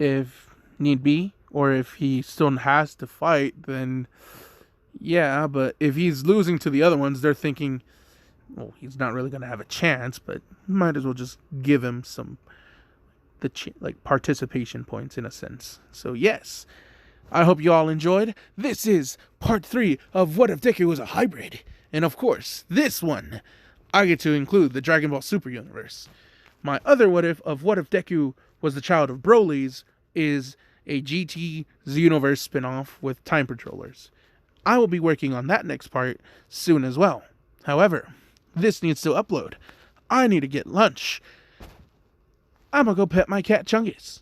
if need be, or if he still has to fight, then yeah. But if he's losing to the other ones, they're thinking, well, he's not really gonna have a chance, but might as well just give him some participation points in a sense. So yes, I hope you all enjoyed. This is part 3 of What If Deku Was a Hybrid. And of course, this one, I get to include the Dragon Ball Super Universe. My other What If of What If Deku Was the Child of Broly's is a GT Xenoverse spin-off with Time Patrollers. I will be working on that next part soon as well. However, this needs to upload. I need to get lunch. I'm gonna go pet my cat Chungus.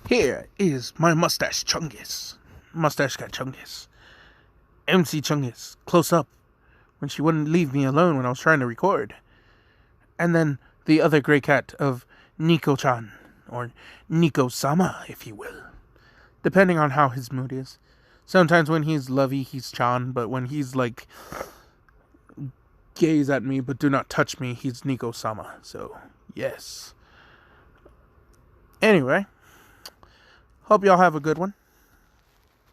Here is my mustache Chungus. Mustache cat Chungus. MC Chungus, close up, when she wouldn't leave me alone when I was trying to record. And then the other gray cat of Nico-chan, or Nico-sama, if you will. Depending on how his mood is. Sometimes when he's lovey, he's Chan, but when he's like, gaze at me but do not touch me, he's Nico-sama. So, yes. Anyway, hope y'all have a good one.